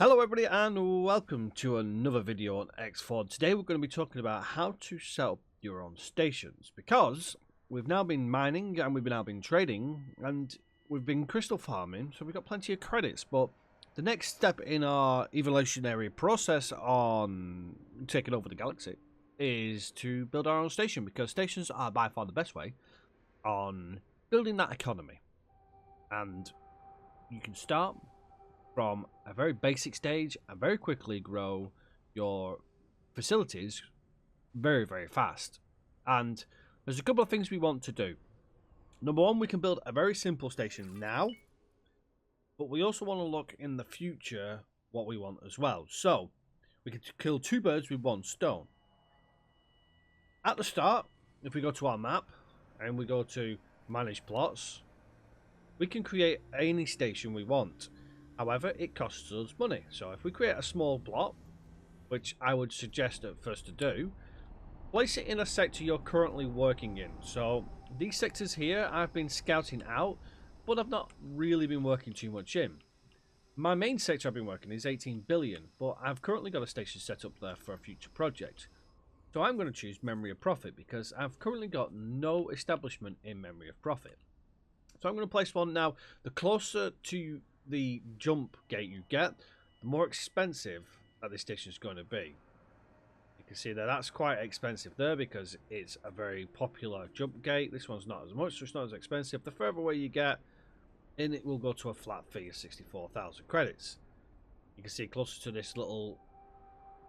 Hello everybody and welcome to another video on X4. Today we're going to be talking about how to set up your own stations, because we've now been mining and we've now been trading and we've been crystal farming, so we've got plenty of credits. But the next step in our evolutionary process on taking over the galaxy is to build our own station, because stations are by far the best way on building that economy. And you can start from a very basic stage and very quickly grow your facilities very, very fast. And there's a couple of things we want to do. Number one, we can build a very simple station now, but we also want to look in the future what we want as well. So we can kill two birds with one stone. At the start, if we go to our map and we go to manage plots, we can create any station we want. However, it costs us money. So if we create a small plot, which I would suggest at first to do, place it in a sector you're currently working in. So these sectors here I've been scouting out, but I've not really been working too much in. My main sector I've been working is 18 billion, but I've currently got a station set up there for a future project. So I'm going to choose Memory of Profit, because I've currently got no establishment in Memory of Profit. So I'm going to place one now. The closer to the jump gate you get, the more expensive that this station is going to be. You can see that that's quite expensive there because it's a very popular jump gate. This one's not as much, so it's not as expensive. The further away you get, and it will go to a flat fee of 64,000 credits. You can see closer to this little,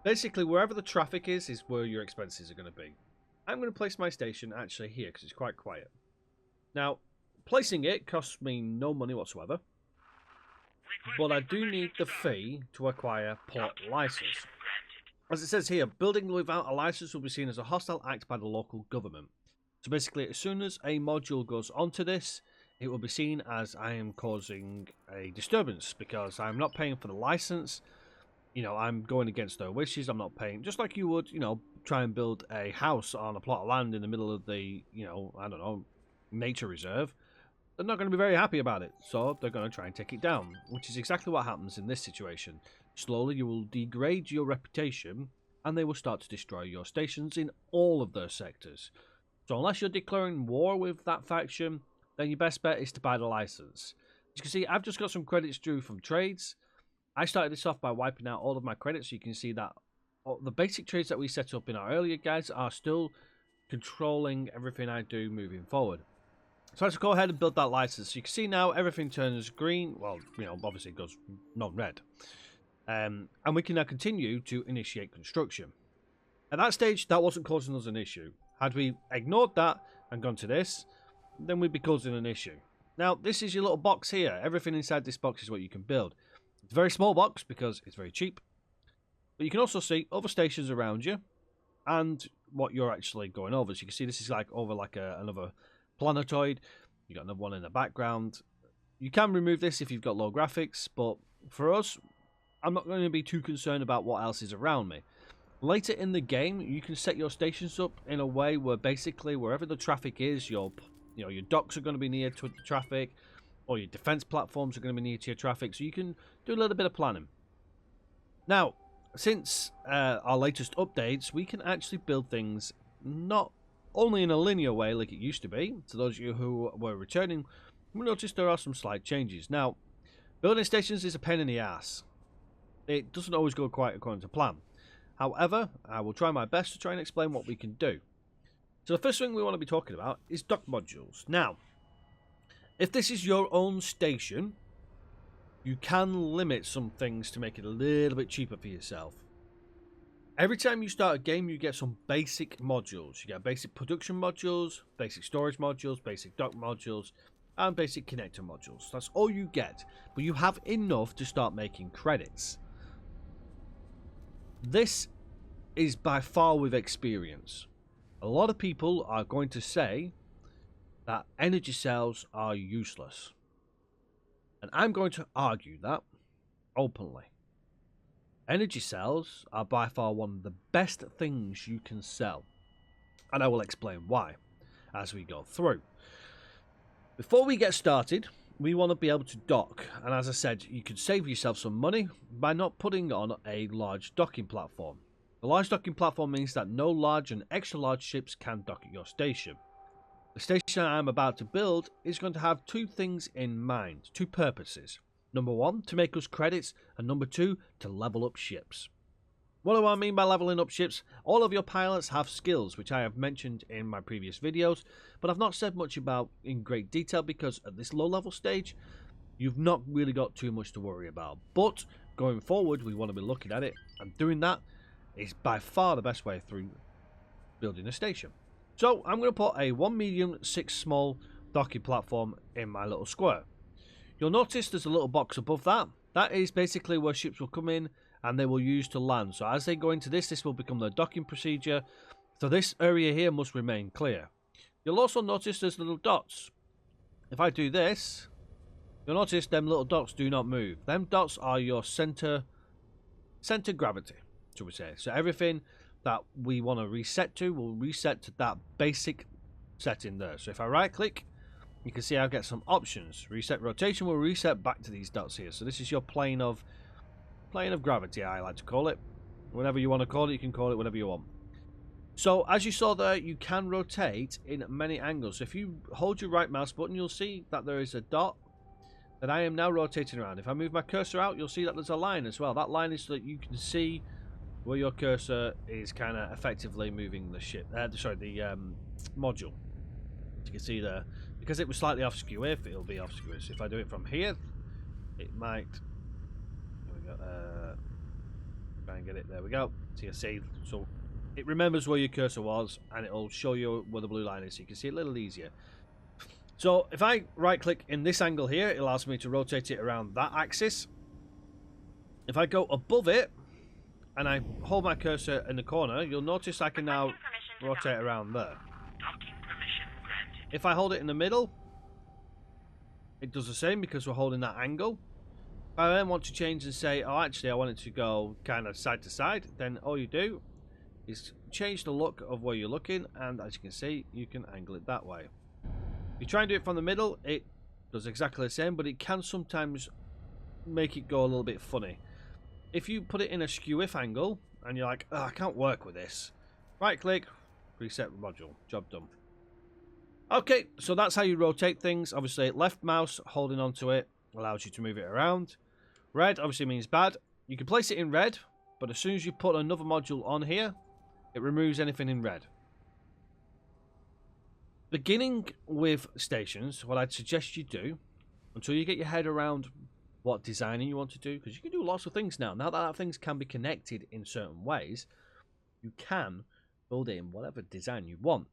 basically wherever the traffic is where your expenses are going to be. I'm going to place my station actually here because it's quite quiet. Now, placing it costs me no money whatsoever, but I do need the fee to acquire port license. As it says here, building without a license will be seen as a hostile act by the local government. So basically, as soon as a module goes onto this, it will be seen as I am causing a disturbance, because I'm not paying for the license. You know, I'm going against their wishes. I'm not paying, just like you would, you know, try and build a house on a plot of land in the middle of the, you know, I don't know, nature reserve. They're not going to be very happy about it, so they're going to try and take it down, which is exactly what happens in this situation. Slowly you will degrade your reputation and they will start to destroy your stations in all of their sectors. So unless you're declaring war with that faction, then your best bet is to buy the license. As you can see, I've just got some credits due from trades. I started this off by wiping out all of my credits, so you can see that the basic trades that we set up in our earlier guides are still controlling everything I do moving forward. So let's go ahead and build that license. You can see now everything turns green. Well, you know, obviously it goes non-red. And we can now continue to initiate construction. At that stage, that wasn't causing us an issue. Had we ignored that and gone to this, then we'd be causing an issue. Now, this is your little box here. Everything inside this box is what you can build. It's a very small box because it's very cheap. But you can also see other stations around you and what you're actually going over. So you can see this is like over like another planetoid. You got another one in the background. You can remove this if you've got low graphics, but for us, I'm not going to be too concerned about what else is around me. Later in the game, you can set your stations up in a way where basically wherever the traffic is, your docks are going to be near to the traffic, or your defense platforms are going to be near to your traffic, so you can do a little bit of planning. Now, since our latest updates, we can actually build things not only in a linear way like it used to be. To those of you who were returning, we noticed there are some slight changes. Now, building stations is a pain in the ass. It doesn't always go quite according to plan. However, I will try my best to try and explain what we can do. So the first thing we want to be talking about is dock modules. Now, if this is your own station, you can limit some things to make it a little bit cheaper for yourself. Every time you start a game, you get some basic modules. You get basic production modules, basic storage modules, basic dock modules, and basic connector modules. That's all you get, but you have enough to start making credits. This is by far with experience. A lot of people are going to say that energy cells are useless. And I'm going to argue that openly. Energy cells are by far one of the best things you can sell, and I will explain why as we go through. Before we get started, we want to be able to dock. And as I said, you could save yourself some money by not putting on a large docking platform. A large docking platform means that no large and extra large ships can dock at your station. The station I'm about to build is going to have two things in mind, two purposes. Number one, to make us credits, and number two, to level up ships. What do I mean by leveling up ships? All of your pilots have skills, which I have mentioned in my previous videos, but I've not said much about in great detail because at this low level stage, you've not really got too much to worry about. But going forward, we want to be looking at it, and doing that is by far the best way through building a station. So I'm going to put a 1 medium, 6 small docking platform in my little square. You'll notice there's a little box above that. That is basically where ships will come in and they will use to land. So as they go into this will become the docking procedure. So this area here must remain clear. You'll also notice there's little dots. If I do this, you'll notice them little dots do not move. Them dots are your center gravity, shall we say. So everything that we want to reset to will reset to that basic setting there. So if I right click, you can see I'll get some options. Reset rotation will reset back to these dots here. So this is your plane of gravity, I like to call it. Whatever you want to call it, you can call it whatever you want. So as you saw there, you can rotate in many angles. So if you hold your right mouse button, you'll see that there is a dot that I am now rotating around. If I move my cursor out, you'll see that there's a line as well. That line is so that you can see where your cursor is kind of effectively moving the ship. The module. You can see there, because it was slightly off skew, if it'll be off skew. So if I do it from here, it might. There we go. Try and get it. There we go. So you see, so it remembers where your cursor was, and it'll show you where the blue line is, so you can see it a little easier. So if I right-click in this angle here, it allows me to rotate it around that axis. If I go above it, and I hold my cursor in the corner, you'll notice I can now rotate around there. If I hold it in the middle, it does the same because we're holding that angle. If I then want to change and say, oh, actually, I want it to go kind of side to side, then all you do is change the look of where you're looking, and as you can see, you can angle it that way. If you try and do it from the middle, it does exactly the same, but it can sometimes make it go a little bit funny. If you put it in a skew-if angle, and you're like, oh, I can't work with this, right-click, reset module, job done. Okay, so that's how you rotate things. Obviously, left mouse holding onto it allows you to move it around. Red obviously means bad. You can place it in red, but as soon as you put another module on here, it removes anything in red. Beginning with stations, what I'd suggest you do, until you get your head around what designing you want to do, because you can do lots of things now. Now that things can be connected in certain ways, you can build it in whatever design you want.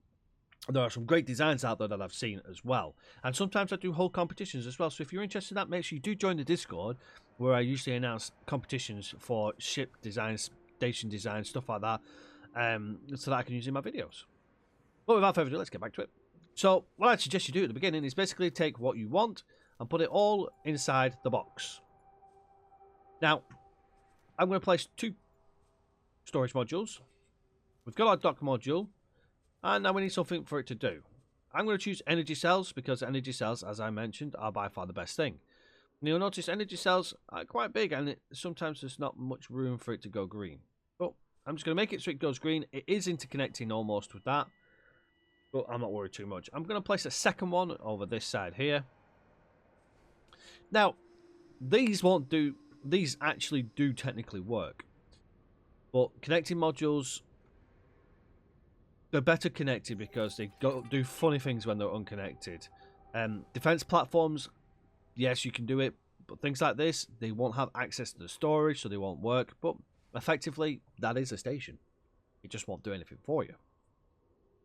There are some great designs out there that I've seen as well. And sometimes I do whole competitions as well. So if you're interested in that, make sure you do join the Discord, where I usually announce competitions for ship designs, station designs, stuff like that, so that I can use in my videos. But without further ado, let's get back to it. So what I'd suggest you do at the beginning is basically take what you want and put it all inside the box. Now, I'm going to place 2 storage modules. We've got our dock module. And now we need something for it to do. I'm going to choose energy cells because energy cells, as I mentioned, are by far the best thing. And you'll notice energy cells are quite big and sometimes there's not much room for it to go green. But I'm just going to make it so it goes green. It is interconnecting almost with that, but I'm not worried too much. I'm going to place a second one over this side here. Now, these won't do. These actually do technically work, but connecting modules, they're better connected because they do funny things when they're unconnected. Defense platforms, yes, you can do it, but things like this, they won't have access to the storage, so they won't work. But effectively, that is a station. It just won't do anything for you.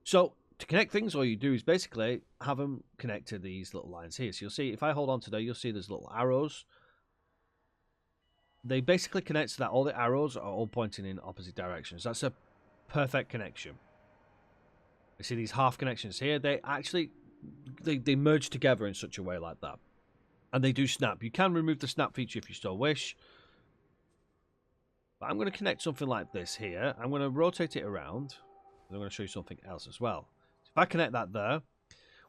So to connect things, all you do is basically have them connect to these little lines here. So you'll see, if I hold on to there, you'll see there's little arrows. They basically connect so that all the arrows are all pointing in opposite directions. That's a perfect connection. You see these half connections here, they actually they merge together in such a way like that, and they do snap. You can remove the snap feature if you still wish, but I'm going to connect something like this here. I'm going to rotate it around, and I'm going to show you something else as well. So if I connect that there,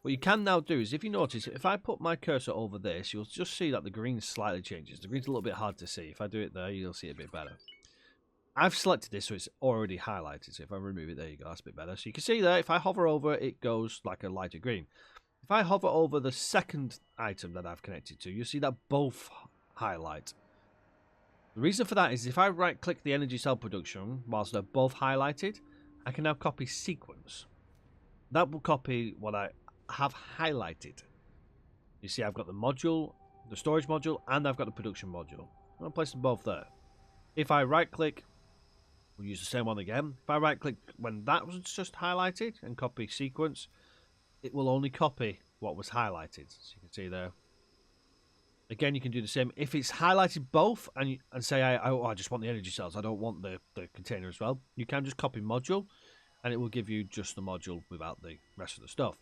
What you can now do is, if you notice, if I put my cursor over this, you'll just see that the green slightly changes. The green's a little bit hard to see. If I do it there, you'll see it a bit better. I've selected this, so it's already highlighted. So if I remove it, there you go, that's a bit better. So you can see there, if I hover over it, it goes like a lighter green. If I hover over the second item that I've connected to, you'll see that both highlight. The reason for that is if I right-click the energy cell production whilst they're both highlighted, I can now copy sequence. That will copy what I have highlighted. You see I've got the module, the storage module, and I've got the production module. I'm going to place them both there. If I right-click, we'll use the same one again. If I right-click when that was just highlighted and copy sequence, it will only copy what was highlighted. So you can see there. Again, you can do the same. If it's highlighted both and say, I just want the energy cells, I don't want the container as well, you can just copy module and it will give you just the module without the rest of the stuff.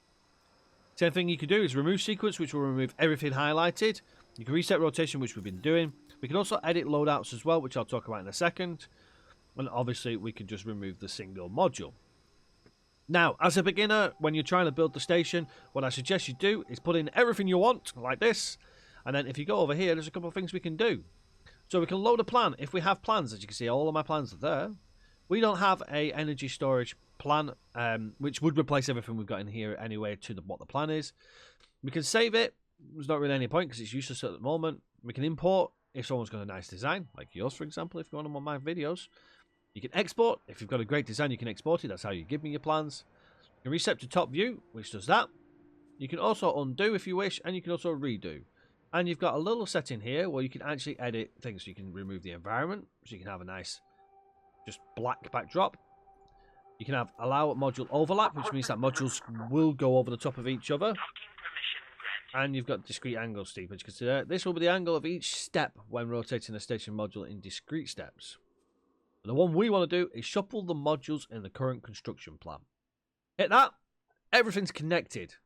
Same thing you can do is remove sequence, which will remove everything highlighted. You can reset rotation, which we've been doing. We can also edit loadouts as well, which I'll talk about in a second. And obviously, we can just remove the single module. Now, as a beginner, when you're trying to build the station, what I suggest you do is put in everything you want, like this. And then if you go over here, there's a couple of things we can do. So we can load a plan. If we have plans, as you can see, all of my plans are there. We don't have a energy storage plan, which would replace everything we've got in here anyway to what the plan is. We can save it. There's not really any point because it's useless at the moment. We can import if someone's got a nice design, like yours, for example, if you're on one of my videos. You can export. If you've got a great design, you can export it. That's how you give me your plans. You can reset to top view, which does that. You can also undo if you wish, and you can also redo. And you've got a little setting here where you can actually edit things. So you can remove the environment, so you can have a nice, just black backdrop. You can have allow module overlap, which means that modules will go over the top of each other. And you've got discrete angle steepage. Consider this will be the angle of each step when rotating the station module in discrete steps. And the one we want to do is shuffle the modules in the current construction plan. Hit that, everything's connected.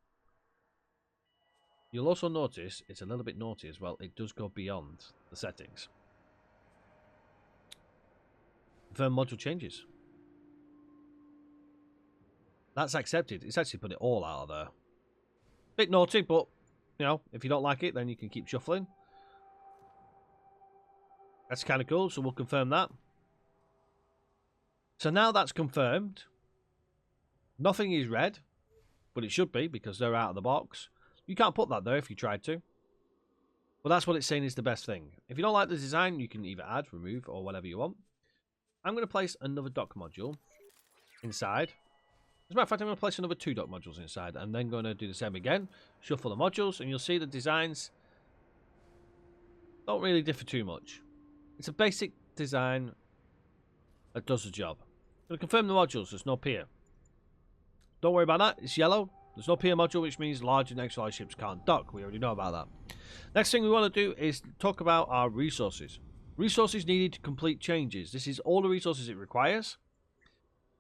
You'll also notice it's a little bit naughty as well. It does go beyond the settings. Confirm module changes. That's accepted. It's actually put it all out of there. Bit naughty, but you know, if you don't like it, then you can keep shuffling. That's kind of cool, so we'll confirm that. So now that's confirmed. Nothing is red, but it should be because they're out of the box. You can't put that there if you tried to. But that's what it's saying is the best thing. If you don't like the design, you can either add, remove, or whatever you want. I'm going to place another dock module inside. As a matter of fact, I'm going to place another 2 dock modules inside. And then going to do the same again. Shuffle the modules, and you'll see the designs don't really differ too much. It's a basic design that does the job. I'm going to confirm the modules. There's no pier. Don't worry about that. It's yellow. There's no pier module, which means large and extra large ships can't dock. We already know about that. Next thing we want to do is talk about our resources. Resources needed to complete changes. This is all the resources it requires.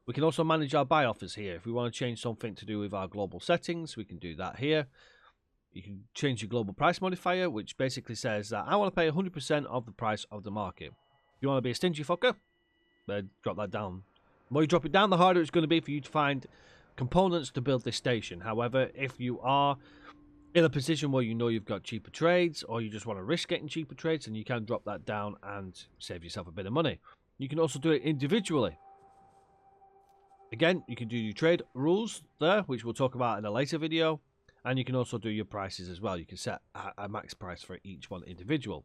We can also manage our buy offers here. If we want to change something to do with our global settings, we can do that here. You can change your global price modifier, which basically says that I want to pay 100% of the price of the market. If you want to be a stingy fucker, then drop that down. The more you drop it down, the harder it's going to be for you to find components to build this station. However, if you are in a position where you know you've got cheaper trades, or you just want to risk getting cheaper trades, then you can drop that down and save yourself a bit of money. You can also do it individually. Again, you can do your trade rules there, which we'll talk about in a later video. And you can also do your prices as well. You can set a max price for each one individual.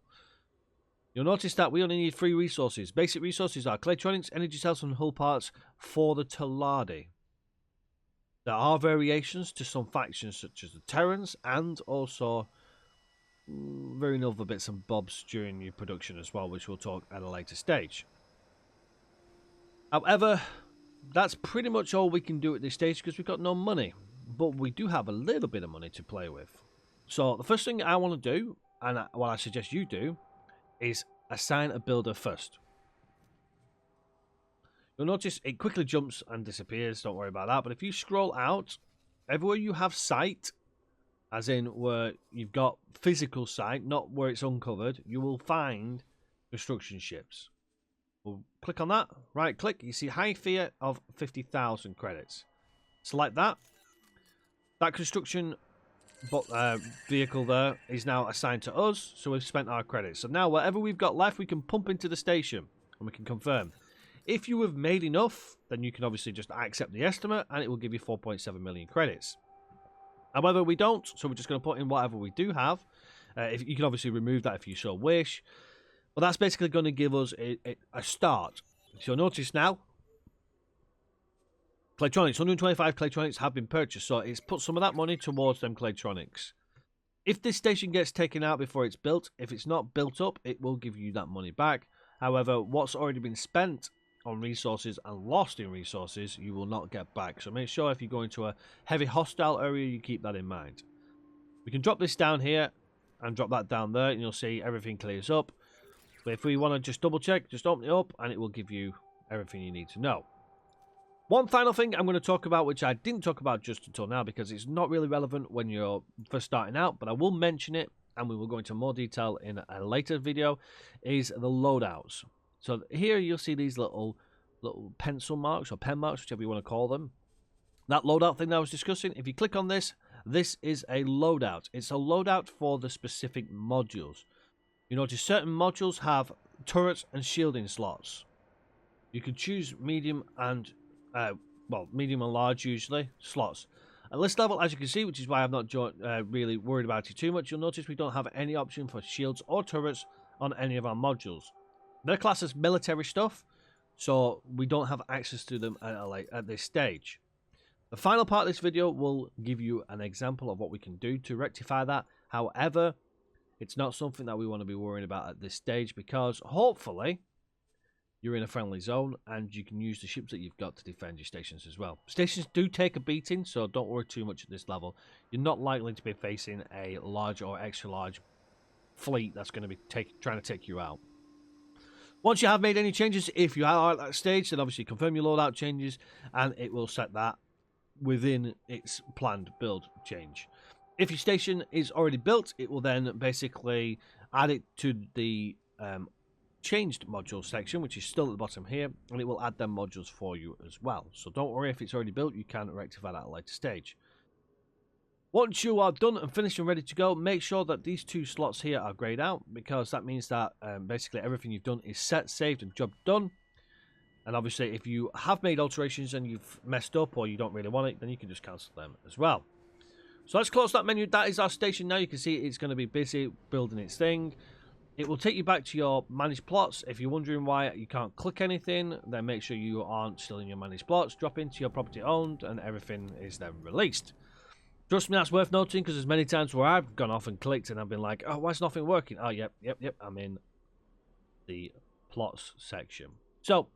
You'll notice that we only need 3 resources. Basic resources are Claytronics, energy cells, and hull parts for the Tiladic. There are variations to some factions such as the Terrans, and also varying other bits and bobs during your production as well, which we'll talk at a later stage. However, that's pretty much all we can do at this stage because we've got no money. But we do have a little bit of money to play with. So the first thing I want to do, and what I suggest you do, is assign a builder first. You'll notice it quickly jumps and disappears. Don't worry about that. But if you scroll out, everywhere you have sight, as in where you've got physical sight, not where it's uncovered, you will find construction ships. We'll click on that. Right click. You see high fear of 50,000 credits. Select that. That construction vehicle there is now assigned to us, so we've spent our credits. So now whatever we've got left, we can pump into the station, and we can confirm. If you have made enough, then you can obviously just accept the estimate, and it will give you 4.7 million credits. However, we don't, so we're just going to put in whatever we do have. If you can obviously remove that if you so wish. But that's basically going to give us a start. So you'll notice now, Claytronics, 125 Claytronics have been purchased, so it's put some of that money towards them Claytronics. If this station gets taken out before it's built, if it's not built up, it will give you that money back. However, what's already been spent on resources and lost in resources, you will not get back. So make sure if you go into a heavy hostile area, you keep that in mind. We can drop this down here and drop that down there, and you'll see everything clears up. But if we want to just double check, just open it up, and it will give you everything you need to know. One final thing I'm going to talk about, which I didn't talk about just until now because it's not really relevant when you're first starting out, but I will mention it, and we will go into more detail in a later video, is the loadouts. So here you'll see these little pencil marks or pen marks, whichever you want to call them. That loadout thing that I was discussing, if you click on this, this is a loadout. It's a loadout for the specific modules. You notice certain modules have turrets and shielding slots. You can choose medium and medium and large usually slots. At this level, as you can see, which is why I'm not really worried about it too much, you'll notice we don't have any option for shields or turrets on any of our modules. They're classed as military stuff, so we don't have access to them at this stage. The final part of this video will give you an example of what we can do to rectify that. However, it's not something that we want to be worrying about at this stage because hopefully you're in a friendly zone and you can use the ships that you've got to defend your stations as well. Stations do take a beating, so don't worry too much at this level. You're not likely to be facing a large or extra large fleet that's going to be trying to take you out. Once you have made any changes, if you are at that stage, then obviously confirm your loadout changes and it will set that within its planned build change. If your station is already built, it will then basically add it to the changed module section, which is still at the bottom here, and it will add them modules for you as well. So don't worry if it's already built, you can rectify that at a later stage. Once you are done and finished and ready to go, make sure that these two slots here are grayed out, because that means that basically everything you've done is set, saved, and job done. And obviously if you have made alterations and you've messed up or you don't really want it, then you can just cancel them as well. So let's close that menu. That is our station now. You can see it's going to be busy building its thing. It will take you back to your managed plots. If you're wondering why you can't click anything, then make sure you aren't still in your managed plots. Drop into your property owned and everything is then released. Trust me, that's worth noting, because there's many times where I've gone off and clicked and I've been like, oh, why is nothing working? Oh, yep, I'm in the plots section. So,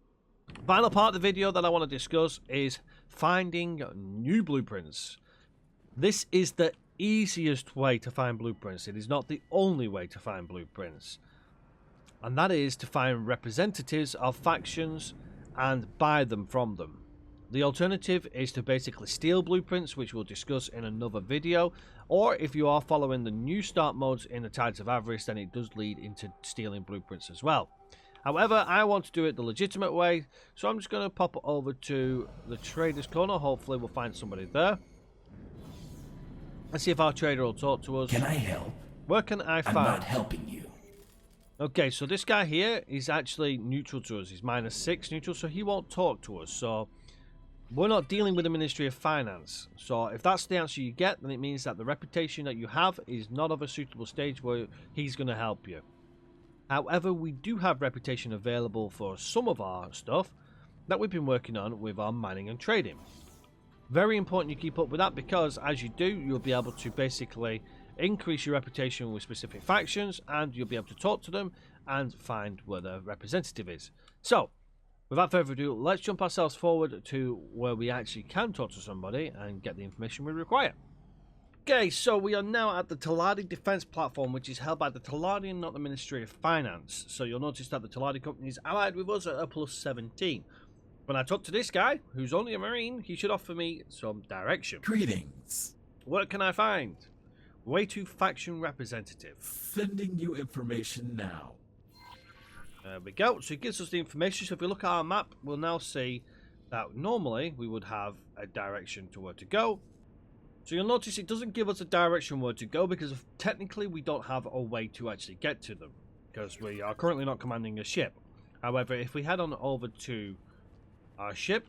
final part of the video that I want to discuss is finding new blueprints. This is the easiest way to find blueprints. It is not the only way to find blueprints. And that is to find representatives of factions and buy them from them. The alternative is to basically steal blueprints, which we'll discuss in another video, or if you are following the new start modes in the Tides of Avarice, then it does lead into stealing blueprints as well. However, I want to do it the legitimate way, so I'm just going to pop over to the Traders Corner. Hopefully we'll find somebody there. Let's see if our trader will talk to us. Can I help? Where can I find? I'm not helping you. Okay, so this guy here is actually neutral to us. He's -6 neutral, so he won't talk to us. So we're not dealing with the Ministry of Finance. So if that's the answer you get, then it means that the reputation that you have is not of a suitable stage where he's going to help you. However, we do have reputation available for some of our stuff that we've been working on with our mining and trading. Very important you keep up with that, because as you do, you'll be able to basically increase your reputation with specific factions, and you'll be able to talk to them and find where the representative is. So, without further ado, let's jump ourselves forward to where we actually can talk to somebody and get the information we require. Okay, so we are now at the Tiladic defense platform, which is held by the Tiladian, not the Ministry of Finance. So you'll notice that the Tiladic company is allied with us at a +17. When I talk to this guy, who's only a Marine, he should offer me some direction. Greetings. What can I find? Way to faction representative. Sending you information now. There we go. So it gives us the information. So if we look at our map, we'll now see that normally we would have a direction to where to go. So you'll notice it doesn't give us a direction where to go because technically we don't have a way to actually get to them because we are currently not commanding a ship. However, if we head on over to our ship,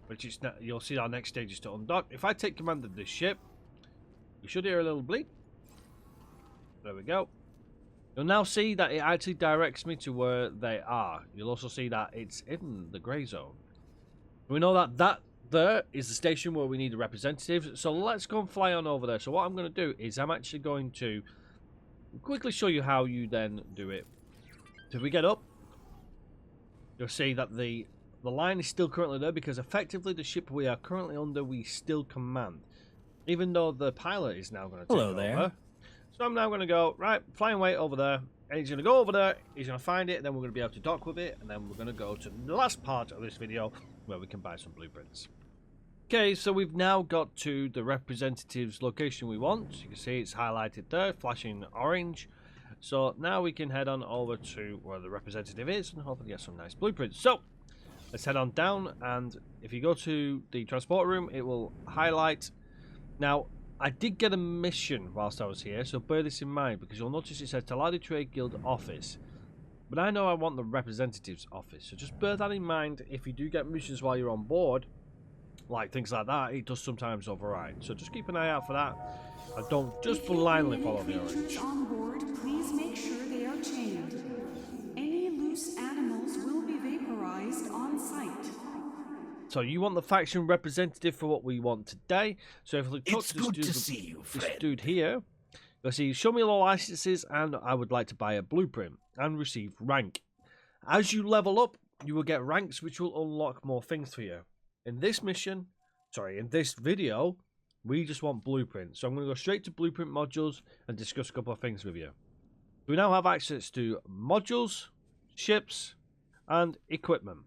which is you'll see our next stage is to undock. If I take command of this ship, you should hear a little bleep. There we go. You'll now see that it actually directs me to where they are. You'll also see that it's in the grey zone. We know that there is the station where we need a representative. So let's go and fly on over there. So what I'm going to do is I'm actually going to quickly show you how you then do it. So if we get up, you'll see that the line is still currently there because effectively the ship we are currently under we still command. Even though the pilot is now going to take over. there. So I'm now going to go, right, flying weight over there. And he's going to go over there, he's going to find it, and then we're going to be able to dock with it. And then we're going to go to the last part of this video where we can buy some blueprints. Okay, so we've now got to the representative's location we want. You can see it's highlighted there, flashing orange. So now we can head on over to where the representative is and hopefully get some nice blueprints. So let's head on down, and if you go to the transport room, it will highlight. Now, I did get a mission whilst I was here, so bear this in mind, because you'll notice it says Tiladic Trade Guild office. But I know I want the representative's office, so just bear that in mind. If you do get missions while you're on board, like things like that, it does sometimes override. So just keep an eye out for that, and don't just blindly follow the orange. On board, please make sure they are chained. Any loose animals will be vaporized on sight. So you want the faction representative for what we want today. So if we talk It's to good to see you, this Fred. dude here, you'll see, show me all licenses, and I would like to buy a blueprint and receive rank. As you level up, you will get ranks which will unlock more things for you. In this mission, in this video, we just want blueprints. So I'm going to go straight to blueprint modules and discuss a couple of things with you. We now have access to modules, ships, and equipment.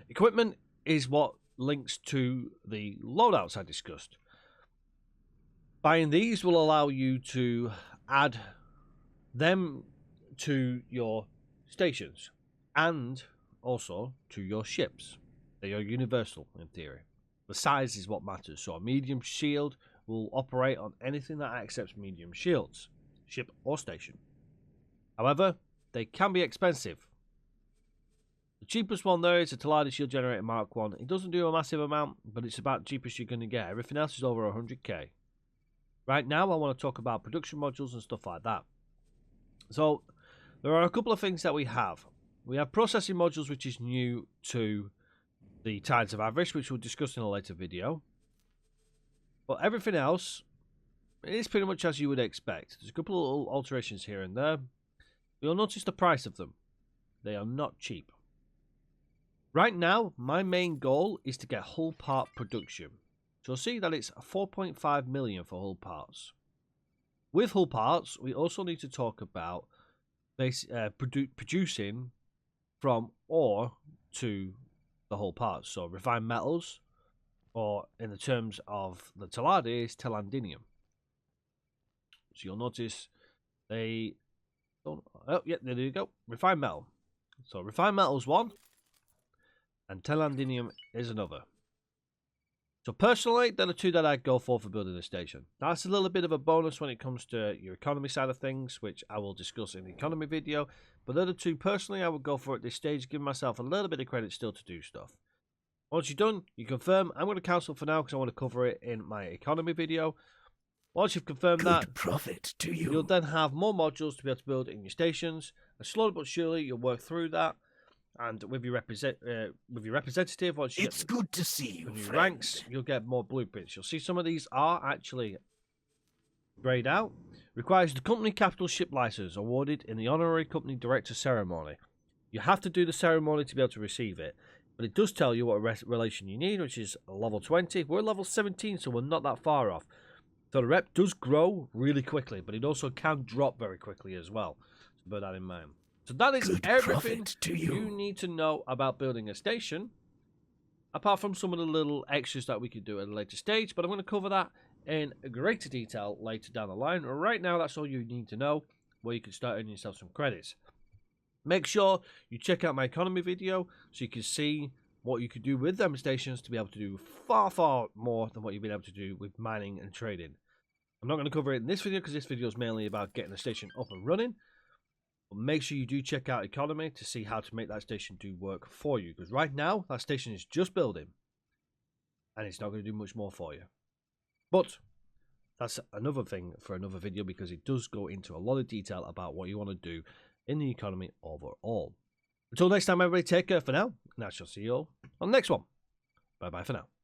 Equipment is what links to the loadouts I discussed. Buying these will allow you to add them to your stations and also to your ships. They are universal in theory. The size is what matters. So a medium shield will operate on anything that accepts medium shields, ship or station. However, they can be expensive. The cheapest one there is a Tiladic Shield Generator Mark 1. It doesn't do a massive amount, but it's about the cheapest you're going to get. Everything else is over 100k. Right now, I want to talk about production modules and stuff like that. So, there are a couple of things that we have. We have processing modules, which is new to the Tides of Avarice, which we'll discuss in a later video. But everything else is pretty much as you would expect. There's a couple of little alterations here and there. You'll notice the price of them. They are not cheap. Right now, my main goal is to get hull part production. So you'll see that it's 4.5 million for hull parts. With hull parts, we also need to talk about producing from ore to the hull parts. So refined metals, or in the terms of the Tiladic, is telandinium. So you'll notice they don't. Oh, yeah, there you go. Refined metal. So refined metal is one, and telandinium is another. So personally, they're the two that I'd go for building a station. That's a little bit of a bonus when it comes to your economy side of things, which I will discuss in the economy video. But they're the two personally I would go for at this stage, giving myself a little bit of credit still to do stuff. Once you're done, you confirm. I'm going to cancel for now because I want to cover it in my economy video. Once you've confirmed that, profit to you. You'll then have more modules to be able to build in your stations. And slowly but surely, you'll work through that. And with your representative, once you It's good to see you, new friend. ranks, you'll get more blueprints. You'll see some of these are actually grayed out. Requires the company capital ship license awarded in the honorary company director ceremony. You have to do the ceremony to be able to receive it. But it does tell you what relation you need, which is level 20. We're level 17, so we're not that far off. So the rep does grow really quickly, but it also can drop very quickly as well. So bear that in mind. So that is everything you need to know about building a station, apart from some of the little extras that we could do at a later stage, but I'm going to cover that in greater detail later down the line. Right now, that's all you need to know, where you can start earning yourself some credits. Make sure you check out my economy video so you can see what you could do with them stations to be able to do far, far more than what you've been able to do with mining and trading. I'm not going to cover it in this video because this video is mainly about getting the station up and running. But make sure you do check out economy to see how to make that station do work for you. Because right now, that station is just building. And it's not going to do much more for you. But that's another thing for another video because it does go into a lot of detail about what you want to do in the economy overall. Until next time, everybody, take care for now. And I shall see you all on the next one. Bye-bye for now.